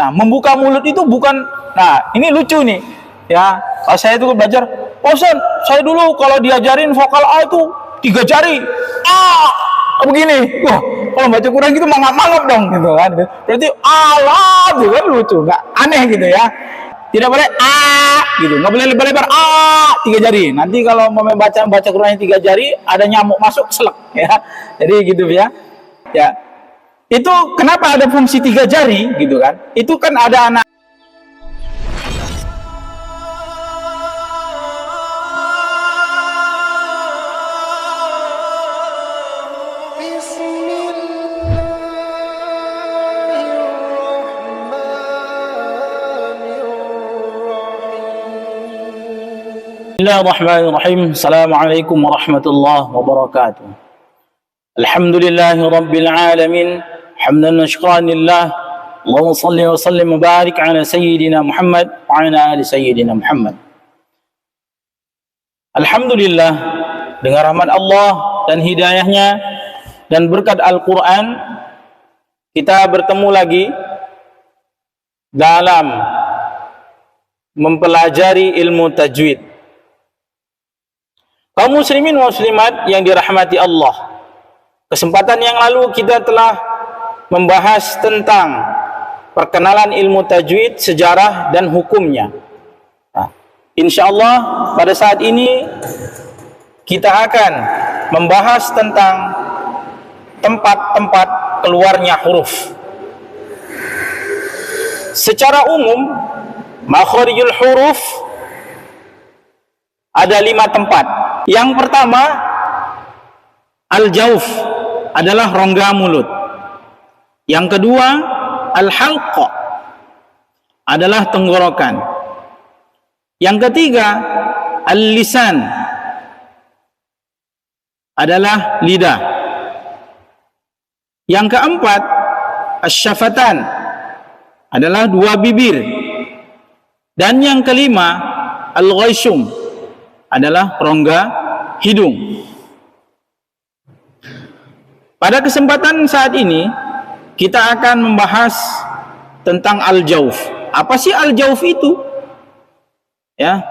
Nah, membuka mulut itu bukan, nah ini lucu nih, ya. Kalau saya itu belajar, Ustaz, saya dulu kalau diajarin vokal A itu 3 jari, begini. Wah, kalau baca Quran gitu mangap-mangap dong, gitu kan. Berarti Allah, gitu kan, lucu, nggak aneh gitu ya. Tidak boleh gitu, nggak boleh lebar-lebar 3 jari. Nanti kalau mau baca Quran 3 jari, ada nyamuk masuk selek, ya. Jadi gitu ya. Ya. Itu kenapa ada fungsi 3 jari gitu kan? Itu kan ada anak Bismillahirrahmanirrahim. Assalamualaikum warahmatullahi wabarakatuh. Alhamdulillahi rabbil alamin. Hamdan syukran lillah. Allahumma salli wa sallim wa barik ala sayyidina Muhammad wa ala ali sayyidina Muhammad. Alhamdulillah, dengan rahmat Allah dan hidayahnya dan berkat Al-Quran, kita bertemu lagi dalam mempelajari ilmu tajwid. Kaum muslimin muslimat yang dirahmati Allah, kesempatan yang lalu kita telah membahas tentang perkenalan ilmu tajwid, sejarah dan hukumnya. Nah, insya Allah pada saat ini kita akan membahas tentang tempat-tempat keluarnya huruf. Secara umum, makharijul huruf ada 5 tempat. Yang pertama, al-jauf adalah rongga mulut. Yang kedua, al-halqa adalah tenggorokan. Yang ketiga, al-lisan adalah lidah. Yang keempat, asy-syafatan adalah 2 bibir. Dan yang kelima, al-ghaishum adalah rongga hidung. Pada kesempatan saat ini kita akan membahas tentang al-jauf. Apa sih al-jauf itu? Ya.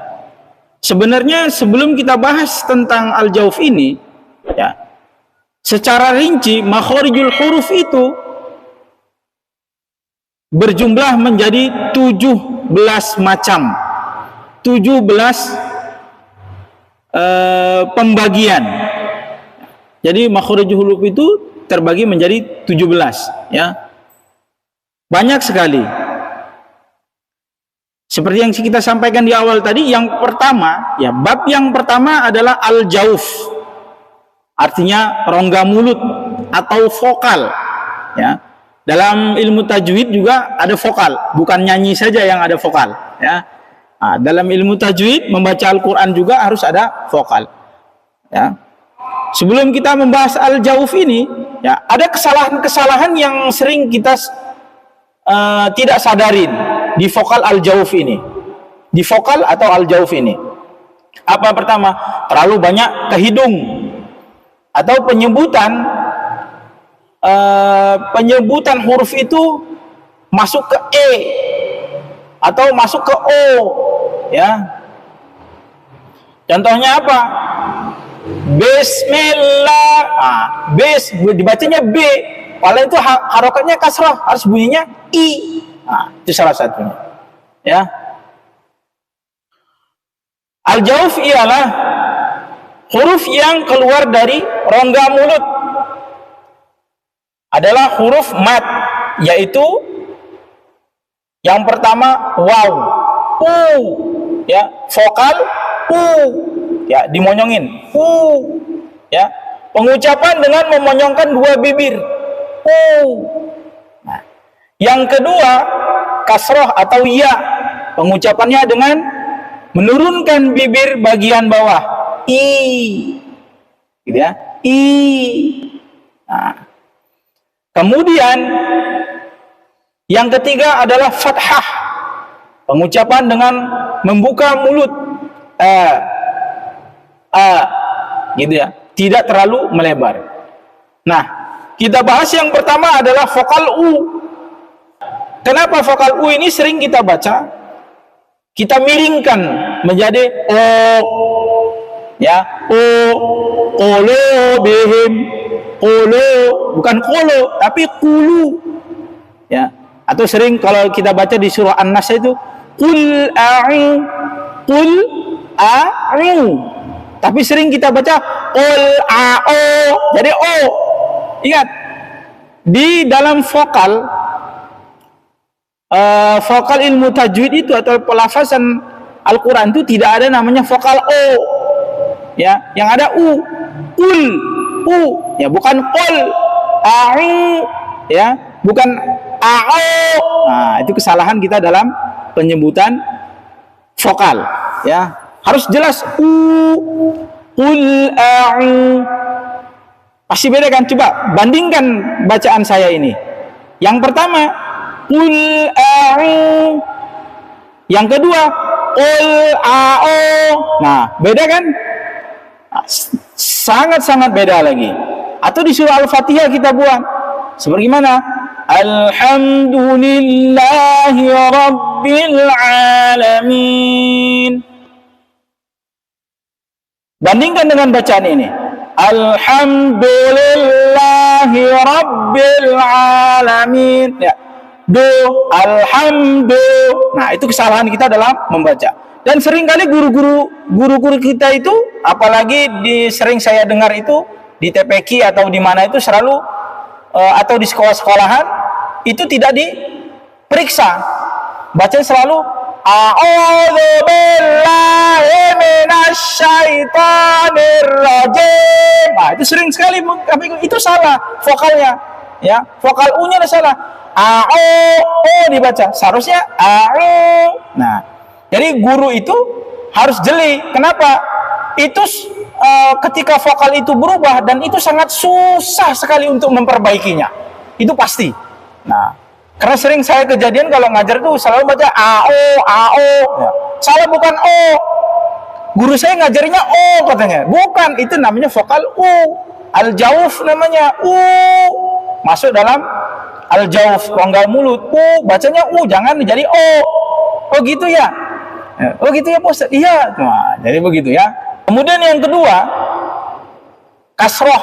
Sebenarnya sebelum kita bahas tentang al-jauf ini, ya, secara rinci makharijul huruf itu berjumlah menjadi 17 macam. 17 pembagian. Jadi makharijul huruf itu terbagi menjadi 17, ya. Banyak sekali. Seperti yang kita sampaikan di awal tadi, yang pertama, ya, bab yang pertama adalah al-jauf. Artinya rongga mulut atau vokal, ya. Dalam ilmu tajwid juga ada vokal, bukan nyanyi saja yang ada vokal, ya. Nah, dalam ilmu tajwid membaca Al-Qur'an juga harus ada vokal, ya. Sebelum kita membahas al-jauf ini, ya, ada kesalahan-kesalahan yang sering kita tidak sadarin di vokal al-jauf ini, di vokal atau al-jauf ini. Apa pertama? Terlalu banyak ke hidung, atau penyebutan huruf itu masuk ke e atau masuk ke o, ya. Contohnya apa? Bismillah, dibacanya B, padahal itu harokatnya kasrah, harus bunyinya I. Itu salah satunya, ya. Al-jauf ialah huruf yang keluar dari rongga mulut, adalah huruf mat, yaitu yang pertama waw, ya, vokal ya, dimonyongin, ya, pengucapan dengan memonyongkan 2 bibir, Nah, yang kedua kasroh atau ya, pengucapannya dengan menurunkan bibir bagian bawah, gitu ya, Nah, kemudian yang ketiga adalah fathah, pengucapan dengan membuka mulut, gitu ya, tidak terlalu melebar. Nah, kita bahas yang pertama adalah vokal u. Kenapa vokal U ini sering kita baca, kita miringkan menjadi O, ya, O, kolo bihim, kolo, bukan kolo, tapi kulu, ya. Atau sering kalau kita baca di surah An-Nas itu qul a'u, tapi sering kita baca qul a'o, jadi O. Ingat, di dalam vokal ilmu tajwid itu atau pelafazan Al-Quran itu tidak ada namanya vokal O, ya, yang ada U, qul, U, ya, bukan qul a'u, ya, bukan a'o. Nah, itu kesalahan kita dalam penyebutan vokal, ya. Harus jelas U, qul a'u. Pasti beda kan? Coba bandingkan bacaan saya ini. Yang pertama qul a'u, yang kedua qul a'u. Nah, beda kan? Sangat-sangat beda lagi. Atau di surah Al-Fatihah kita buat seperti mana? Alhamdulillahi Rabbil Alamin. Bandingkan dengan bacaan ini. Alhamdulillahi Rabbil Alamin. Ya. Do, alhamdu. Nah, itu kesalahan kita dalam membaca. Dan seringkali guru-guru kita itu, apalagi sering saya dengar itu di TPQ atau di mana itu selalu atau di sekolah-sekolahan itu tidak diperiksa. Baca selalu a'udzu billahi minasyaitonir rajim. Nah, itu sering sekali, tapi itu salah vokalnya, ya. Vokal U-nya salah. O dibaca, seharusnya a'u. Nah, jadi guru itu harus jeli. Kenapa? Itu ketika vokal itu berubah dan itu sangat susah sekali untuk memperbaikinya. Itu pasti. Nah, karena sering saya kejadian kalau ngajar tuh selalu baca AO. Ya. Salah, bukan O. Guru saya ngajarinya O katanya. Bukan, itu namanya vokal U. Al-Jauf namanya U. Masuk dalam Al-Jauf, rongga mulut. U, bacanya U, jangan jadi O. Oh gitu ya? Oh gitu ya Pak Ustaz? Iya. Nah, jadi begitu ya. Kemudian yang kedua, kasroh,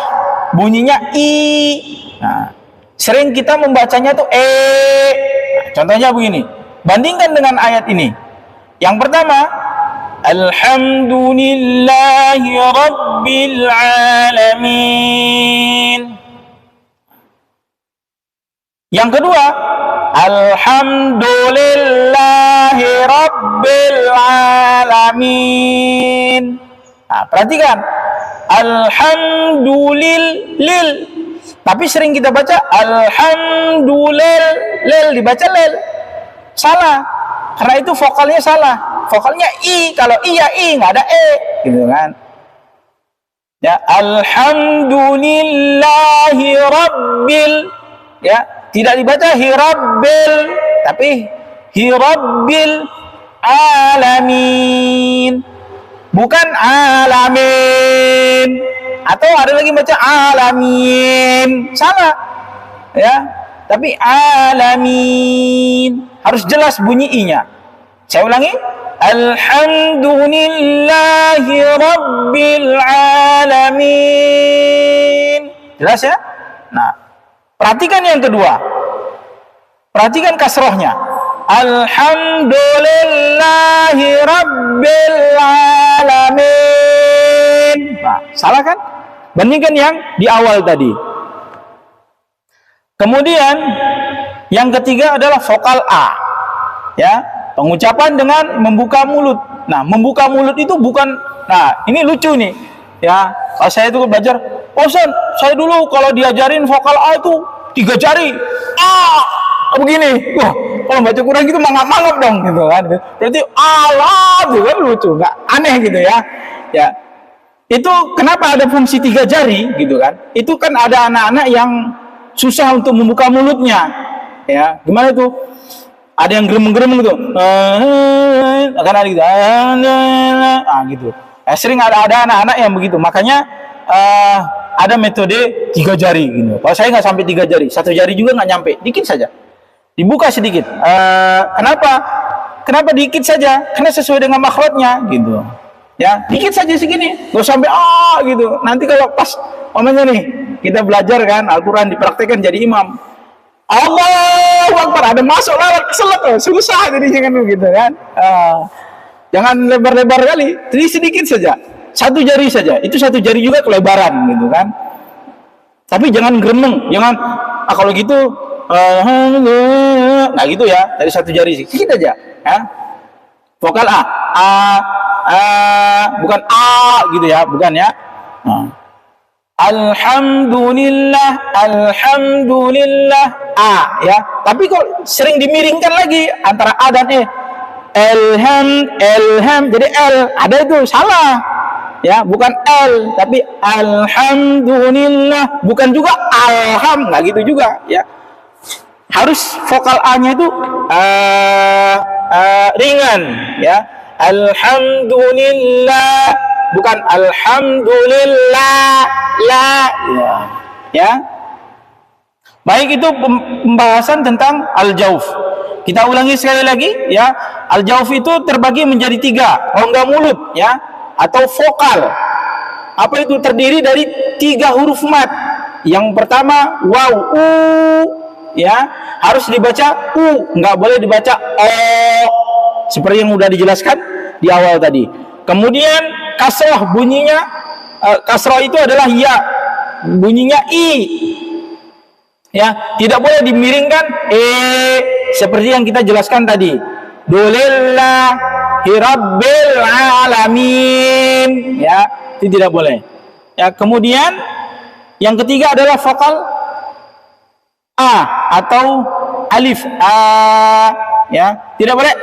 bunyinya I. Nah, sering kita membacanya tuh E. Nah, contohnya begini, bandingkan dengan ayat ini. Yang pertama, Alhamdulillahi Rabbil Alamin. Yang kedua, Alhamdulillahi Rabbil Alamin. Nah, perhatikan, Alhamdulillah. Tapi sering kita baca Alhamdulillah, dibaca lel. Salah, karena itu vokalnya salah. Vokalnya I, kalau I ya I, nggak ada E, gitu kan? Ya, Alhamdulillahi Rabbil, ya, tidak dibaca Hirabbil, tapi Hirabbil Alamin. Bukan alamin. Atau ada lagi baca alamin. Salah. Ya. Tapi alamin. Harus jelas bunyi I-nya. Saya ulangi. Alhamdulillahi Rabbil Alamin. Jelas ya? Nah, perhatikan yang kedua. Perhatikan kasrohnya. Alhamdulillahi Rabbil Alamin. Nah, salah kan? Bandingkan yang di awal tadi. Kemudian yang ketiga adalah vokal A. Ya, pengucapan dengan membuka mulut. Nah, membuka mulut itu bukan. Nah, ini lucu nih. Ya, kalau saya itu belajar, Ustaz, saya dulu kalau diajarin vokal A itu 3 jari. Begini. Wah, kalau baca Quran gitu mangap-mangap dong gitu kan. Berarti Allah gitu kan, lucu, nggak aneh gitu ya. Ya. Itu kenapa ada fungsi 3 jari gitu kan? Itu kan ada anak-anak yang susah untuk membuka mulutnya. Ya, gimana tuh? Ada yang geremeng-geremeng gitu. Akan ada gitu. Gitu. Sering ada anak-anak yang begitu. Makanya ada metode 3 jari gitu. Kalau saya nggak sampai 3 jari, 1 jari juga nggak nyampe, dikit saja. dibuka sedikit. Kenapa? Kenapa dikit saja? Karena sesuai dengan makhrajnya gitu. Ya, dikit saja segini, nggak sampai gitu. Nanti kalau pas momennya nih, kita belajar kan Al-Quran dipraktekkan jadi imam. Allahu Akbar, ada masuk lewat keselak, susah jadinya kan gitu kan. Jangan lebar-lebar kali, jadi sedikit saja, satu jari saja. Itu satu jari juga kelebaran gitu kan. Tapi jangan gremeng, jangan kalau gitu nah gitu ya, dari satu jari sedikit aja ya. Vokal bukan gitu ya, bukan ya. Alhamdulillah, alhamdulillah ya. Tapi kok sering dimiringkan lagi antara a dan e. Elham jadi l, ada itu salah ya, bukan l tapi alhamdulillah, bukan juga alham, nggak gitu juga ya. Harus vokal a-nya itu ringan ya. Alhamdulillah, bukan alhamdulillah la ya. Baik, itu pembahasan tentang al-jauf. Kita ulangi sekali lagi ya. Al-jauf itu terbagi menjadi 3, rongga mulut ya, atau vokal. Apa itu? Terdiri dari 3 huruf mat. Yang pertama waw, ya, harus dibaca nggak boleh dibaca o, seperti yang sudah dijelaskan di awal tadi. Kemudian kasroh, bunyinya kasroh itu adalah ya, bunyinya i ya, tidak boleh dimiringkan seperti yang kita jelaskan tadi. Dulillahi rabbil alamin ya, itu tidak boleh ya. Kemudian yang ketiga adalah vokal a atau alif ya, tidak boleh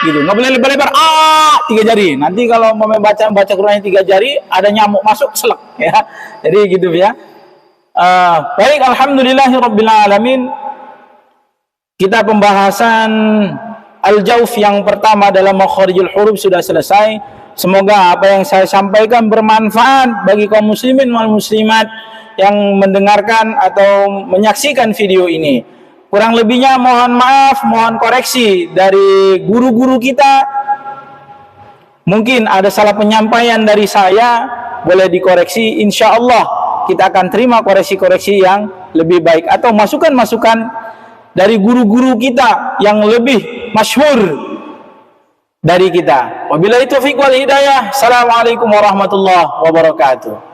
gitu, nggak boleh lebar-lebar 3 jari. Nanti kalau mau baca Qurannya 3 jari, ada nyamuk masuk selek ya. Jadi gitu ya. Baik, alhamdulillahirabbil alamin. Kita pembahasan al-jauf yang pertama dalam makharijul huruf sudah selesai. Semoga apa yang saya sampaikan bermanfaat bagi kaum muslimin wal muslimat yang mendengarkan atau menyaksikan video ini. Kurang lebihnya mohon maaf, mohon koreksi dari guru-guru kita. Mungkin ada salah penyampaian dari saya, boleh dikoreksi. Insya Allah kita akan terima koreksi-koreksi yang lebih baik, atau masukan-masukan dari guru-guru kita yang lebih masyhur dari kita. Wabillahi taufiq wal hidayah. Assalamualaikum warahmatullahi wabarakatuh.